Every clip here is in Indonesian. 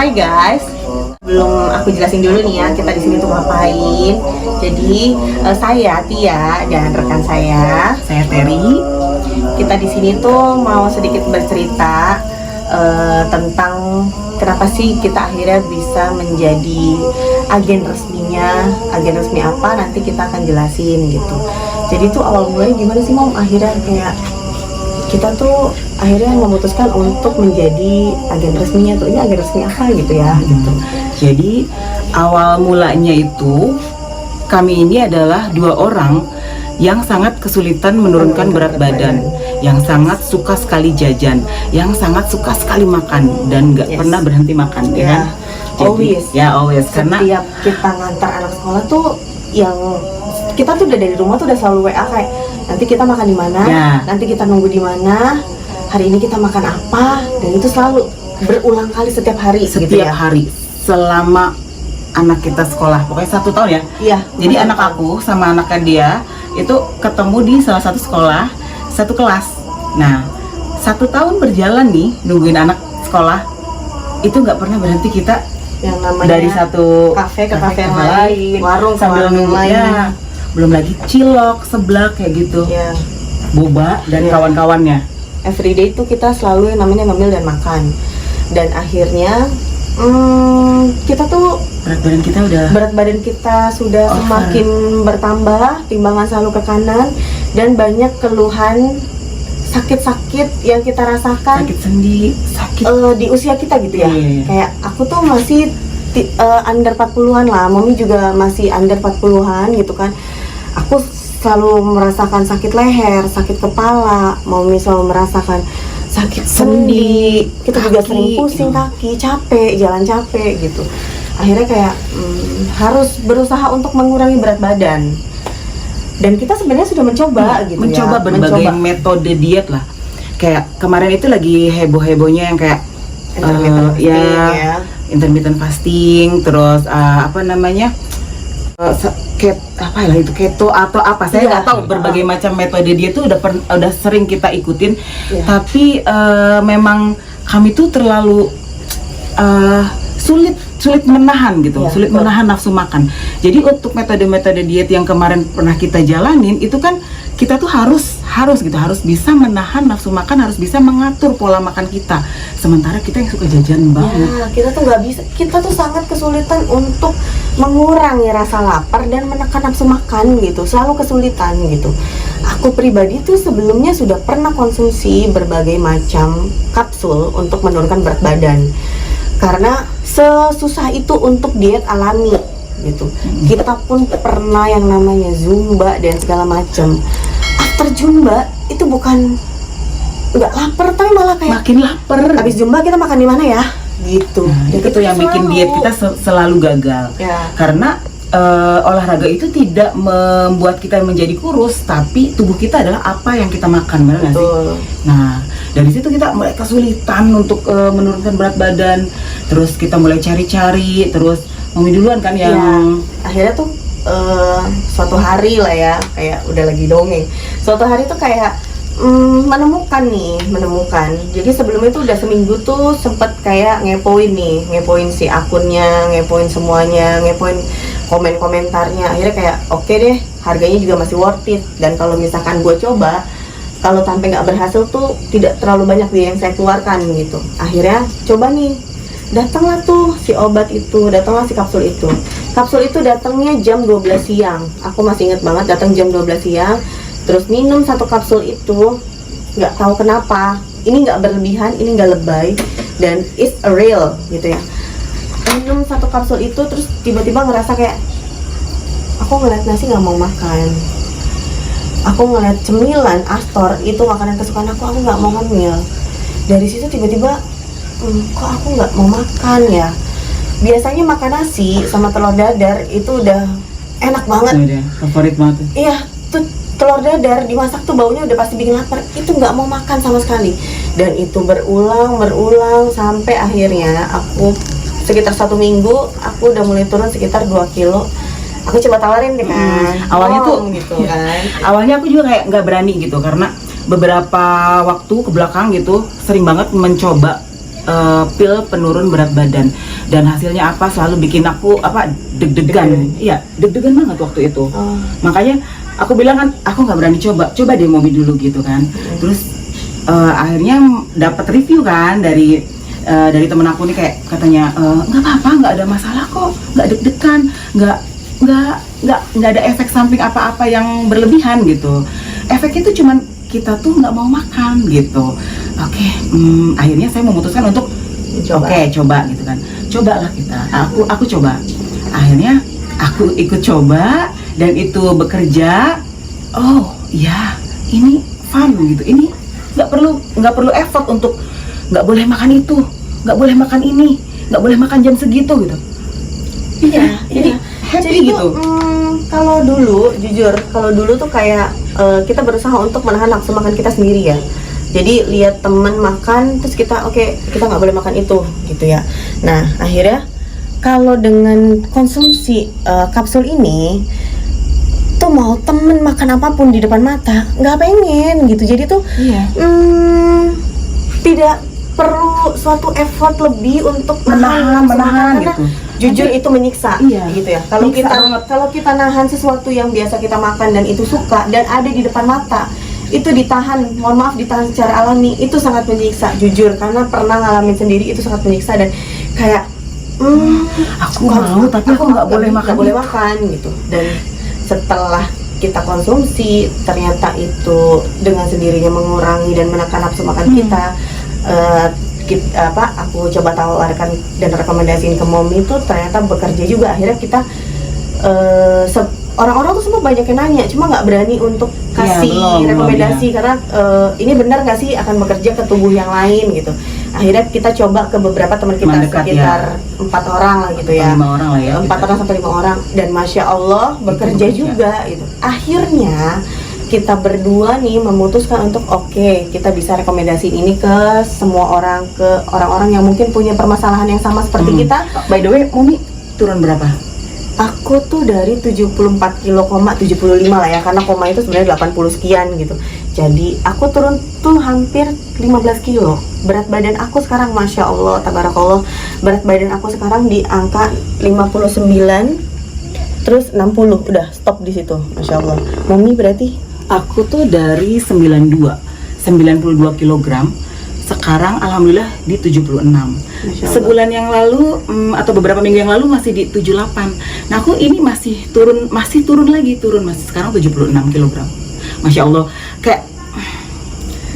Hai guys, belum aku jelasin dulu nih ya kita di sini tuh ngapain. Jadi saya Tia dan rekan saya Terry. Kita di sini tuh mau sedikit bercerita tentang kenapa sih kita akhirnya bisa menjadi agen resminya. Agen resmi apa nanti kita akan jelasin gitu. Jadi tuh awal mulanya gimana sih Mom, akhirnya kayak kita tuh akhirnya memutuskan untuk menjadi agen resminya tuh, ini agen resmi apa gitu ya gitu. Jadi awal mulanya itu kami ini adalah dua orang yang sangat kesulitan menurunkan berat badan, yang sangat suka sekali jajan, yang sangat suka sekali makan dan nggak pernah berhenti makan, ya kan? Always. Karena setiap kita ngantar anak sekolah tuh yang kita tuh udah dari rumah tuh udah selalu WA kayak nanti kita makan di mana, nanti kita nunggu di mana, hari ini kita makan apa, dan itu selalu berulang kali setiap hari. Hari selama anak kita sekolah, pokoknya 1 tahun ya. Iya. Jadi anak aku sama anaknya dia itu ketemu di salah satu sekolah, satu kelas. Nah, 1 tahun berjalan nih nungguin anak sekolah, itu nggak pernah berhenti kita yang namanya dari satu kafe ke kafe yang lain, warung sambil nunggu lain. Ya, belum lagi cilok, seblak kayak gitu, ya. Boba dan kawan-kawannya. Everyday itu kita selalu yang namanya ngemil dan makan. Dan akhirnya kita tuh berat badan kita sudah semakin bertambah, timbangan selalu ke kanan, dan banyak keluhan sakit-sakit yang kita rasakan, sakit sendi, sakit di usia kita gitu ya. Kayak aku tuh masih under 40-an lah, Mami juga masih under 40-an gitu kan. Aku selalu merasakan sakit leher, sakit kepala, Mami selalu merasakan sakit sendi, kita juga sering pusing kaki, capek, jalan capek gitu. Akhirnya kayak harus berusaha untuk mengurangi berat badan. Dan kita sebenarnya sudah mencoba gitu mencoba ya. berbagai metode diet lah. Kayak kemarin itu lagi heboh-hebohnya yang kayak intermittent fasting, terus keto atau apa, saya nggak tahu, berbagai macam metode dia tuh udah sering kita ikutin, tapi memang kami tuh terlalu sulit menahan gitu, sulit menahan nafsu makan. Jadi untuk metode-metode diet yang kemarin pernah kita jalanin itu kan kita tuh harus bisa menahan nafsu makan, harus bisa mengatur pola makan kita. Sementara kita yang suka jajan banget, kita tuh nggak bisa, kita tuh sangat kesulitan untuk mengurangi rasa lapar dan menekan nafsu makan gitu, selalu kesulitan gitu. Aku pribadi tuh sebelumnya sudah pernah konsumsi berbagai macam kapsul untuk menurunkan berat badan, karena sesusah itu untuk diet alami gitu. Kita pun pernah yang namanya Zumba dan segala macam. After Zumba itu bukan nggak lapar, tapi malah kayak makin lapar. Habis Zumba kita makan di mana ya? Gitu. Itu tuh yang bikin diet kita selalu gagal. Karena olahraga itu tidak membuat kita menjadi kurus, tapi tubuh kita adalah apa yang kita makan, benar nggak sih? Nah, dari situ kita mulai kesulitan untuk menurunkan berat badan. Terus kita mulai cari-cari, terus Mami duluan kan yang akhirnya tuh suatu hari lah ya, kayak udah lagi dongeng. Suatu hari tuh kayak menemukan. Jadi sebelumnya tuh udah seminggu tuh sempet kayak ngepoin si akunnya, ngepoin semuanya, ngepoin komen-komentarnya. Akhirnya kayak oke deh, harganya juga masih worth it. Dan kalau misalkan gue coba, kalau sampai nggak berhasil tuh tidak terlalu banyak biaya yang saya keluarkan gitu. Akhirnya coba nih, datanglah tuh si obat itu, datanglah si kapsul itu. Kapsul itu datangnya jam 12 siang. Aku masih inget banget, datang jam 12 siang. Terus minum 1 kapsul itu, nggak tahu kenapa. Ini nggak berlebihan, ini nggak lebay, dan it's a real gitu ya. Minum 1 kapsul itu, terus tiba-tiba ngerasa kayak aku ngeliat nasi nggak mau makan. Aku ngeliat cemilan Astor, itu makanan kesukaan aku nggak mau ngemil. Dari situ tiba-tiba kok aku nggak mau makan ya. Biasanya makan nasi sama telur dadar itu udah enak banget, favorit banget. Iya, tuh telur dadar dimasak tuh baunya udah pasti bikin lapar. Itu nggak mau makan sama sekali. Dan itu berulang sampai akhirnya aku sekitar 1 minggu aku udah mulai turun sekitar 2 kilo. Aku coba tawarin deh kan. Awalnya tuh gitu kan. Awalnya aku juga kayak nggak berani gitu, karena beberapa waktu ke belakang gitu sering banget mencoba pil penurun berat badan, dan hasilnya apa, selalu bikin aku deg-degan. Iya, deg-degan banget waktu itu. Makanya aku bilang kan, aku nggak berani coba deh Momi dulu gitu kan. Terus akhirnya dapat review kan dari temen aku nih, kayak katanya nggak apa-apa, nggak ada masalah kok, nggak deg-degan, nggak ada efek samping apa-apa yang berlebihan gitu. Efeknya itu cuman kita tuh nggak mau makan gitu. Oke, akhirnya saya memutuskan untuk coba gitu kan. Cobalah kita. Aku coba. Akhirnya aku ikut coba dan itu bekerja. Oh ya, ini fun gitu. Ini nggak perlu effort untuk nggak boleh makan itu, nggak boleh makan ini, nggak boleh makan jam segitu gitu. Iya, jadi happy gitu. Kalau dulu, jujur, kalau dulu tuh kayak kita berusaha untuk menahan nafsu makan kita sendiri ya. Jadi lihat teman makan, terus kita kita nggak boleh makan itu, gitu ya. Nah, akhirnya kalau dengan konsumsi kapsul ini, tuh mau temen makan apapun di depan mata, nggak pengen gitu. Jadi tuh tidak perlu suatu effort lebih untuk menahan gitu. Jujur itu menyiksa, gitu ya. Kalau kita nahan sesuatu yang biasa kita makan dan itu suka dan ada di depan mata, itu ditahan, mohon maaf, ditahan secara alami, itu sangat menyiksa, jujur, karena pernah ngalamin sendiri, itu sangat menyiksa. Dan kayak aku mau tapi aku nggak boleh makan gitu. Dan setelah kita konsumsi, ternyata itu dengan sendirinya mengurangi dan menekan nafsu makan kita. Aku coba tawarkan dan rekomendasiin ke Momi itu ternyata bekerja juga. Akhirnya kita orang-orang tuh semua banyak yang nanya, cuma nggak berani untuk kasih rekomendasi karena ini benar nggak sih akan bekerja ke tubuh yang lain gitu. Akhirnya kita coba ke beberapa teman kita, sekitar 4 orang lah gitu ya, 5 orang lah ya, 4 orang sampai 5 orang, dan masya Allah bekerja juga gitu. Akhirnya kita berdua nih memutuskan untuk kita bisa rekomendasiin ini ke semua orang, ke orang-orang yang mungkin punya permasalahan yang sama seperti kita. By the way, Momi turun berapa? Aku tuh dari 74 kilo, 75 lah ya, karena koma itu sebenarnya 80 sekian gitu. Jadi aku turun tuh hampir 15 kilo. Berat badan aku sekarang masya Allah, tabarakallah, berat badan aku sekarang di angka 59, terus 60, udah stop di situ, masya Allah. Momi berarti? Aku tuh dari 92 kg, sekarang alhamdulillah di 76. Sebulan yang lalu atau beberapa minggu yang lalu masih di 78. Nah, aku ini masih turun masih sekarang 76 kg. Masya Allah, kayak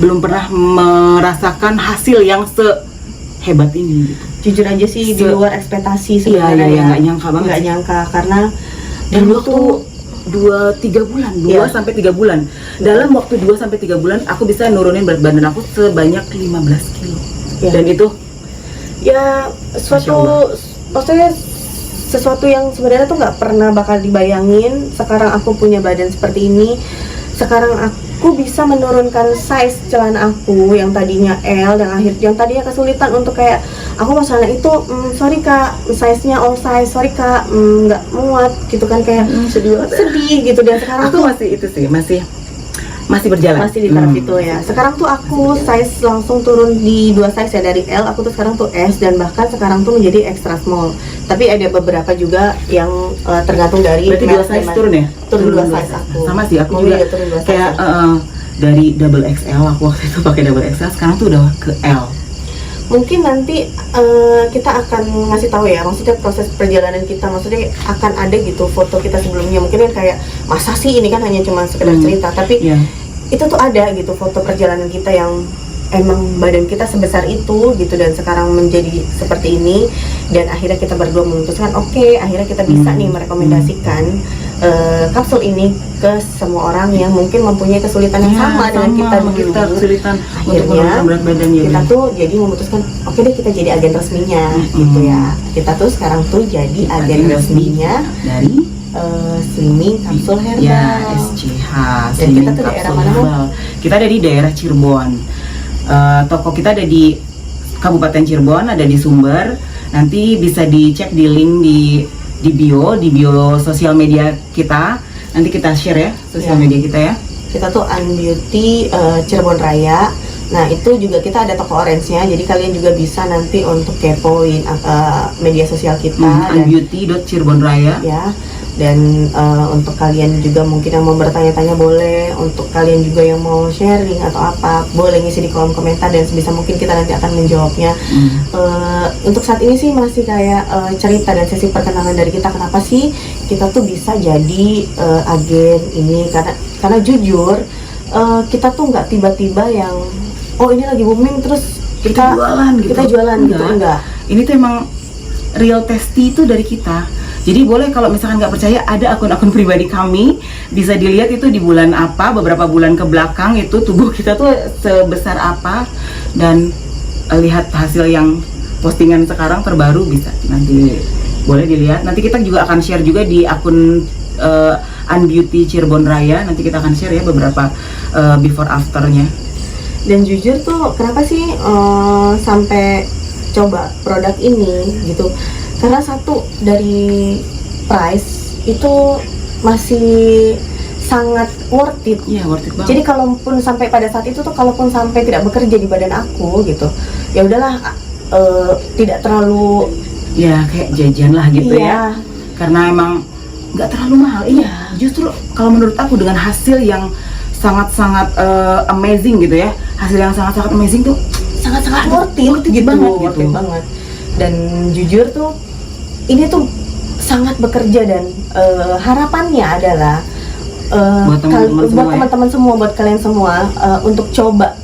belum pernah merasakan hasil yang sehebat ini gitu. Jujur aja sih di luar ekspektasi sebenarnya. Iya, nggak nyangka banget. Nggak nyangka, karena dulu tuh 2-3 bulan, 2-3 bulan. Dalam waktu 2-3 bulan aku bisa nurunin berat badan aku sebanyak 15 kilo. Dan itu ya sesuatu yang sebenarnya tuh nggak pernah bakal dibayangin. Sekarang aku punya badan seperti ini. Sekarang aku bisa menurunkan size celana aku yang tadinya L dan yang tadinya kesulitan untuk kayak aku masalah itu sorry kak, size-nya all size, sorry kak, nggak muat gitu kan, kayak sedih gitu. Dan sekarang aku masih berjalan, masih di taraf itu ya. Sekarang tuh aku size langsung turun di 2 size ya, dari L aku tuh sekarang tuh S, dan bahkan sekarang tuh menjadi extra small. Tapi ada beberapa juga yang tergantung dari. Berarti 2 size turun ya? Turun 2 size aku. Sama sih, aku juga turun 2 size kayak dari double XL, aku waktu itu pakai double XL, sekarang tuh udah ke L. Mungkin nanti kita akan ngasih tahu ya, maksudnya proses perjalanan kita, maksudnya akan ada gitu foto kita sebelumnya. Mungkin kan kayak masa sih ini kan hanya cuma sekedar cerita, tapi itu tuh ada gitu foto perjalanan kita yang emang badan kita sebesar itu gitu, dan sekarang menjadi seperti ini. Dan akhirnya kita berdua memutuskan akhirnya kita bisa nih merekomendasikan kapsul ini ke semua orang yang mungkin mempunyai kesulitan yang sama dengan kita dulu. Kesulitan akhirnya berat badan kita tuh jadi memutuskan deh kita jadi agen resminya gitu ya. Kita tuh sekarang tuh jadi agen resminya dari Slimming Kapsul Herbal ya, SCH. Dan kita tuh daerah mana? Kita ada di daerah Cirebon. Toko kita ada di Kabupaten Cirebon, ada di Sumber. Nanti bisa dicek di link di bio sosial media kita. Nanti kita share ya sosial media kita ya. Kita tuh Unbeauty Cirebon Raya. Nah itu juga kita ada toko orange-nya, jadi kalian juga bisa nanti untuk kepoin media sosial kita unbeauty.cirebonraya ya. Dan untuk kalian juga mungkin yang mau bertanya-tanya boleh, untuk kalian juga yang mau sharing atau apa boleh ngisi di kolom komentar dan sebisa mungkin kita nanti akan menjawabnya. Untuk saat ini sih masih kayak cerita dan sesi perkenalan dari kita, kenapa sih kita tuh bisa jadi agen ini, karena jujur kita tuh nggak tiba-tiba yang oh ini lagi booming terus kita jualan gitu, enggak. Ini tuh emang real testy itu dari kita. Jadi boleh kalau misalkan nggak percaya, ada akun-akun pribadi kami, bisa dilihat itu di bulan apa, beberapa bulan ke belakang itu tubuh kita tuh sebesar apa, dan lihat hasil yang postingan sekarang terbaru bisa nanti boleh dilihat. Nanti kita juga akan share juga di akun Unbeauty Cirebon Raya, nanti kita akan share ya beberapa before afternya. Dan jujur tuh kenapa sih sampai coba produk ini gitu, karena satu dari price itu masih sangat worth it. Iya, worth it banget. Jadi kalaupun sampai pada saat itu tuh, kalaupun sampai tidak bekerja di badan aku gitu, ya udahlah, tidak terlalu ya kayak jajan lah gitu iya. Ya, karena emang nggak terlalu mahal. Iya, justru kalau menurut aku dengan hasil yang sangat-sangat amazing gitu ya, hasil yang sangat-sangat amazing tuh sangat-sangat worth it banget. Dan jujur tuh ini tuh sangat bekerja, dan harapannya adalah buat teman-teman semua, buat kalian semua untuk coba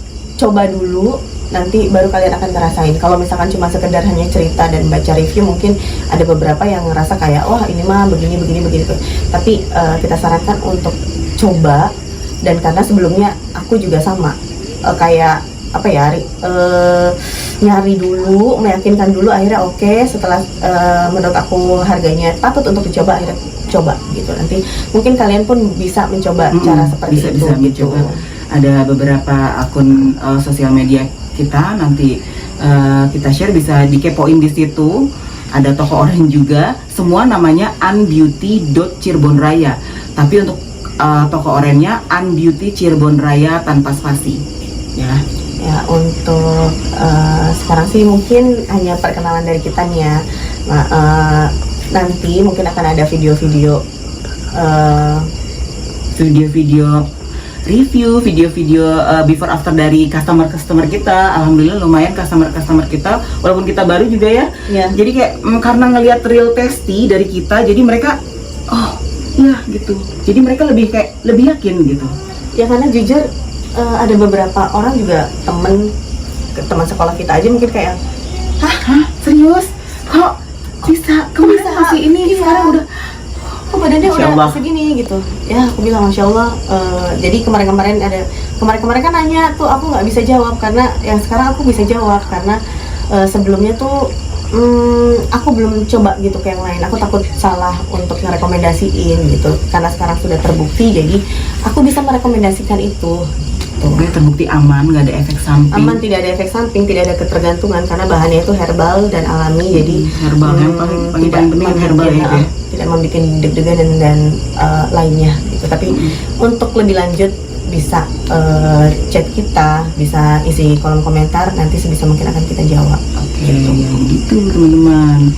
dulu, nanti baru kalian akan ngerasain. Kalau misalkan cuma sekedar hanya cerita dan baca review, mungkin ada beberapa yang ngerasa kayak wah ini mah begini. Tapi kita sarankan untuk coba. Dan karena sebelumnya aku juga sama kayak apa ya, nyari dulu, meyakinkan dulu, akhirnya oke, setelah menurut aku harganya patut untuk dicoba, akhirnya coba gitu. Nanti mungkin kalian pun bisa mencoba cara seperti itu. Bisa mencoba. Ada beberapa akun sosial media kita, nanti kita share, bisa dikepoin di situ. Ada toko orange juga, semua namanya unbeauty.cirebonraya. Tapi untuk toko oranye Unbeauty Cirebon Raya tanpa spasi ya. Ya, untuk sekarang sih mungkin hanya perkenalan dari kita nih ya. Nanti mungkin akan ada video-video review, video-video before after dari customer kita. Alhamdulillah lumayan customer kita, walaupun kita baru juga ya. Jadi kayak karena ngelihat real testy dari kita, jadi mereka iya gitu. Jadi mereka lebih yakin gitu. Ya karena jujur ada beberapa orang juga, teman sekolah kita aja mungkin kayak, hah serius? Kok bisa? Kemarin masih ini, sekarang udah badannya udah segini gitu. Ya aku bilang Masya Allah. Jadi kemarin kan nanya tuh, aku nggak bisa jawab karena yang sekarang aku bisa jawab, karena sebelumnya tuh aku belum coba gitu ke yang lain. Aku takut salah untuk ngerekomendasiin gitu, karena sekarang sudah terbukti, jadi aku bisa merekomendasikan itu. Pokoknya terbukti aman, nggak ada efek samping. Aman, tidak ada efek samping, tidak ada ketergantungan, karena bahannya itu herbal dan alami. Jadi herbal yang paling penting herbal ya. Tidak membuat deg-degan dan lainnya gitu. Tapi untuk lebih lanjut bisa chat kita, bisa isi kolom komentar, nanti sebisa mungkin akan kita jawab. Oke, gitu teman-teman.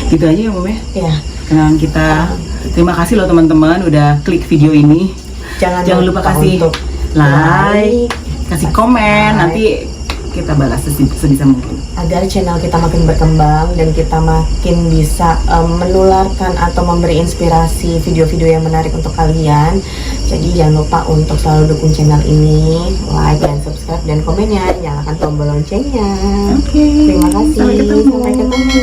Gitu aja ya Mom ya? Iya. Kenalan kita. Terima kasih loh teman-teman udah klik video ini. Jangan lupa kasih like, kasih komen, nanti kita balas sebisa mungkin, agar channel kita makin berkembang dan kita makin bisa menularkan atau memberi inspirasi video-video yang menarik untuk kalian. Jadi jangan lupa untuk selalu dukung channel ini, like dan subscribe, dan komennya, nyalakan tombol loncengnya. Terima kasih, sampai ketemu.